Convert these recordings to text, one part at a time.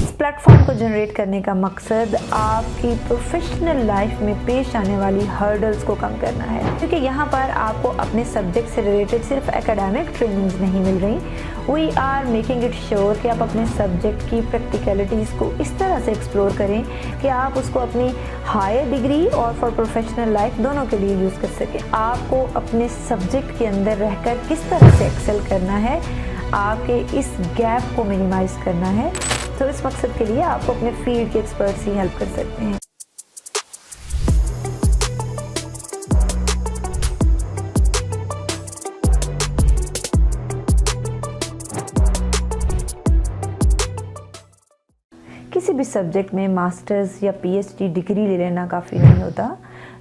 इस प्लेटफॉर्म को जनरेट करने का मकसद आपकी प्रोफेशनल लाइफ में पेश आने वाली हर्डल्स को कम करना है, क्योंकि यहाँ पर आपको अपने सब्जेक्ट से रिलेटेड सिर्फ एकेडमिक ट्रेनिंग्स नहीं मिल रही। We are making it sure कि आप अपने सब्जेक्ट की प्रैक्टिकलिटीज़ को इस तरह से एक्सप्लोर करें कि आप उसको अपनी हायर डिग्री और फॉर प्रोफेशनल लाइफ दोनों के लिए यूज़ कर सकें। आपको अपने सब्जेक्ट के अंदर रहकर किस तरह से एक्सेल करना है, आपके इस गैप को मिनिमाइज़ करना है। तो इस मकसद के लिए आपको अपने फील्ड के एक्सपर्ट्स ही हेल्प कर सकते हैं। किसी भी सब्जेक्ट में मास्टर्स या पीएचडी डिग्री ले लेना काफ़ी नहीं होता।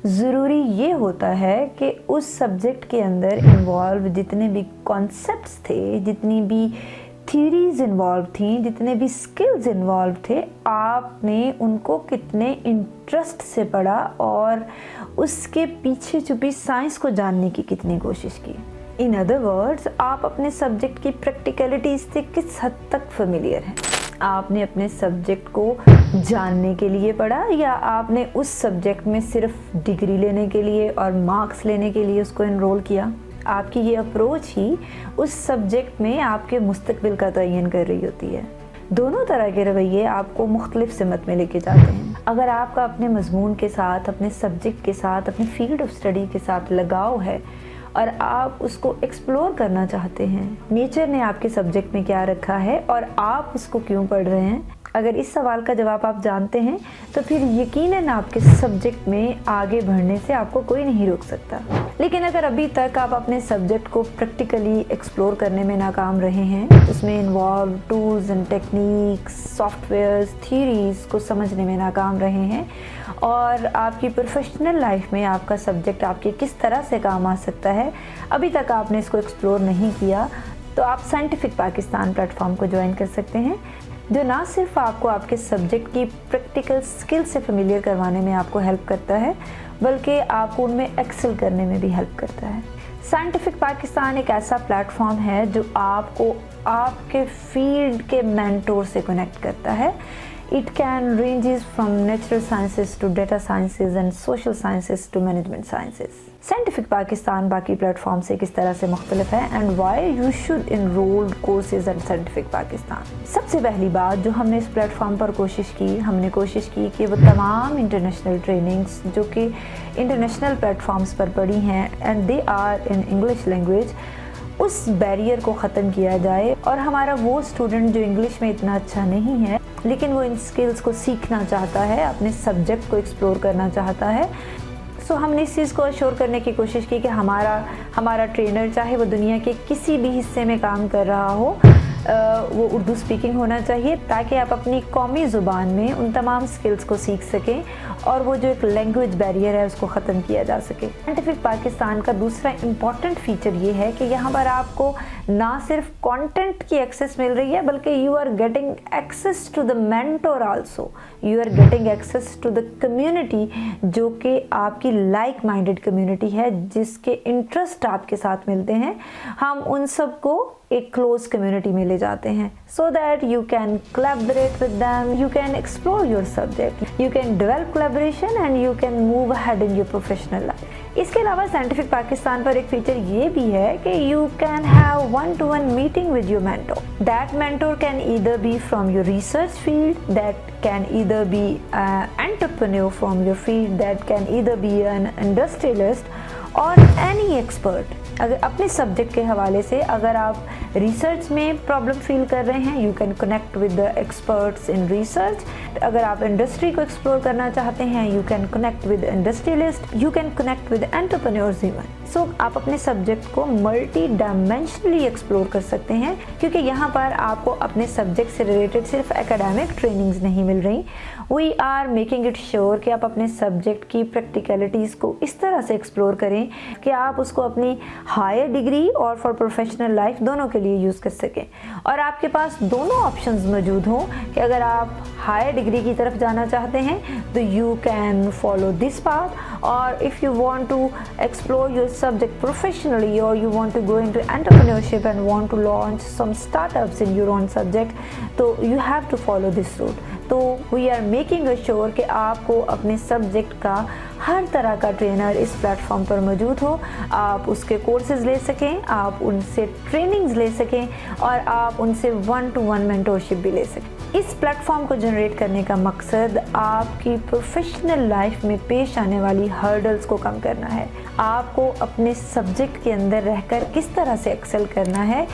ज़रूरी ये होता है कि उस सब्जेक्ट के अंदर इन्वॉल्व जितने भी कॉन्सेप्ट्स थे, जितनी भी थ्योरीज इन्वॉल्व थी, जितने भी स्किल्स इन्वॉल्व थे, आपने उनको कितने इंटरेस्ट से पढ़ा और उसके पीछे छुपी साइंस को जानने की कितनी कोशिश की। इन अदर वर्ड्स, आप अपने सब्जेक्ट की प्रैक्टिकलिटीज से किस हद तक फेमिलियर हैं। आपने अपने सब्जेक्ट को जानने के लिए पढ़ा या आपने उस सब्जेक्ट में सिर्फ डिग्री लेने के लिए और मार्क्स लेने के लिए उसको एनरोल किया। आपकी ये अप्रोच ही उस सब्जेक्ट में आपके मुस्तकबिल का तयन कर रही होती है। दोनों तरह के रवैये आपको मुख्तलिफ सिमत में लेके जाते हैं। अगर आपका अपने मजमून के साथ, अपने सब्जेक्ट के साथ, अपने फील्ड ऑफ स्टडी के साथ लगाव है और आप उसको एक्सप्लोर करना चाहते हैं, नेचर ने आपके सब्जेक्ट में क्या रखा है और आप उसको क्यों पढ़ रहे हैं, अगर इस सवाल का जवाब आप जानते हैं तो फिर यकीनन आपके सब्जेक्ट में आगे बढ़ने से आपको कोई नहीं रोक सकता। लेकिन अगर अभी तक आप अपने सब्जेक्ट को प्रैक्टिकली एक्सप्लोर करने में नाकाम रहे हैं, उसमें involve tools and techniques, softwares, theories को समझने में नाकाम रहे हैं और आपकी प्रोफेशनल लाइफ में आपका सब्जेक्ट आपके किस तरह से काम आ सकता है, अभी तक आपने इसको एक्सप्लोर नहीं किया, तो आप साइंटिफिक पाकिस्तान प्लेटफॉर्म को ज्वाइन कर सकते हैं, जो ना सिर्फ आपको आपके सब्जेक्ट की प्रैक्टिकल स्किल से फेमिलियर करवाने में आपको हेल्प करता है, बल्कि आपको उनमें एक्सेल करने में भी हेल्प करता है। साइंटिफिक पाकिस्तान एक ऐसा प्लेटफॉर्म है जो आपको आपके फील्ड के मेंटोर से कनेक्ट करता है। It can ranges from natural sciences to data sciences and social sciences to management sciences. Scientific Pakistan बाकी प्लेटफॉर्म से किस तरह से मुख्तलिफ है and why you should enroll courses at Scientific Pakistan. सबसे पहली बात जो हमने इस प्लेटफॉर्म पर हमने कोशिश की कि वो तमाम इंटरनेशनल ट्रेनिंग्स जो कि इंटरनेशनल प्लेटफॉर्म्स पर पड़ी हैं and they are in English language, उस बैरियर को ख़त्म किया जाए और हमारा वो स्टूडेंट जो इंग्लिश में इतना अच्छा नहीं है लेकिन वो इन स्किल्स को सीखना चाहता है, अपने सब्जेक्ट को एक्सप्लोर करना चाहता है, सो हमने इस चीज़ को अश्योर करने की कोशिश की कि हमारा ट्रेनर चाहे वो दुनिया के किसी भी हिस्से में काम कर रहा हो, वो उर्दू स्पीकिंग होना चाहिए ताकि आप अपनी कौमी ज़ुबान में उन तमाम स्किल्स को सीख सकें और वो जो एक लैंग्वेज बैरियर है उसको ख़त्म किया जा सके। साइंटिफिक पाकिस्तान का दूसरा इम्पॉर्टेंट फीचर ये है कि यहाँ पर आपको ना सिर्फ कंटेंट की एक्सेस मिल रही है बल्कि you are getting access to the mentor also, you are getting access to the community जो कि आपकी लाइक माइंडेड कम्युनिटी है, जिसके इंटरेस्ट आपके साथ मिलते हैं। हम उन सब को एक क्लोज कम्युनिटी में ले जाते हैं so that you can collaborate with them, you can explore your subject, you can develop collaboration and you can move ahead in your professional life. इसके अलावा साइंटिफिक पाकिस्तान पर एक फीचर ये भी है कि you can have one-to-one meeting with your mentor. That mentor can either be from your research field, that can either be an entrepreneur from your field, that can either be an industrialist or any expert. अगर अपने subject के हवाले से अगर आप research में problem feel कर रहे हैं, you can connect with the experts in research. अगर आप इंडस्ट्री को एक्सप्लोर करना चाहते हैं, you can connect with industrialist, you can connect with entrepreneurs even. So आप अपने सब्जेक्ट को मल्टी डायमेंशनली एक्सप्लोर कर सकते हैं, क्योंकि यहाँ पर आपको अपने सब्जेक्ट से रिलेटेड सिर्फ एकेडमिक ट्रेनिंग्स नहीं मिल रही। We are making it sure कि आप अपने सब्जेक्ट की प्रैक्टिकलिटीज़ को इस तरह से एक्सप्लोर करें कि आप उसको अपनी हायर डिग्री और फॉर प्रोफेशनल लाइफ दोनों के लिए यूज़ कर सकें और आपके पास दोनों ऑप्शंस मौजूद हों कि अगर आप हायर डिग्री की तरफ जाना चाहते हैं तो you can follow this path, और if you want to explore your subject professionally और you want to go into entrepreneurship and want to launch some startups in your own subject, तो you have to follow this route. तो we are making sure कि आपको अपने subject का हर तरह का trainer इस प्लेटफॉर्म पर मौजूद हो, आप उसके कोर्सेज ले सकें, आप उनसे ट्रेनिंग्स ले सकें और आप उनसे 1-to-1 मेंटोरशिप भी ले सकें। इस प्लेटफॉर्म को जनरेट करने का मकसद आपकी प्रोफेशनल लाइफ में पेश आने वाली हर्डल्स को कम करना है, आपको अपने सब्जेक्ट के अंदर रहकर किस तरह से एक्सेल करना है,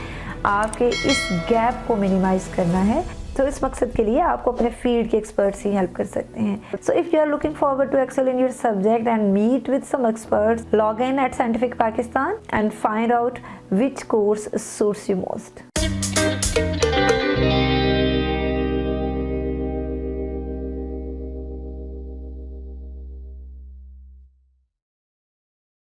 आपके इस गैप को मिनिमाइज करना है। तो इस मकसद के लिए आपको अपने फील्ड के एक्सपर्ट्स ही हेल्प कर सकते हैं। So if you are looking forward to excel in your subject and meet with some experts, log in at Scientific Pakistan and find out which course suits you most.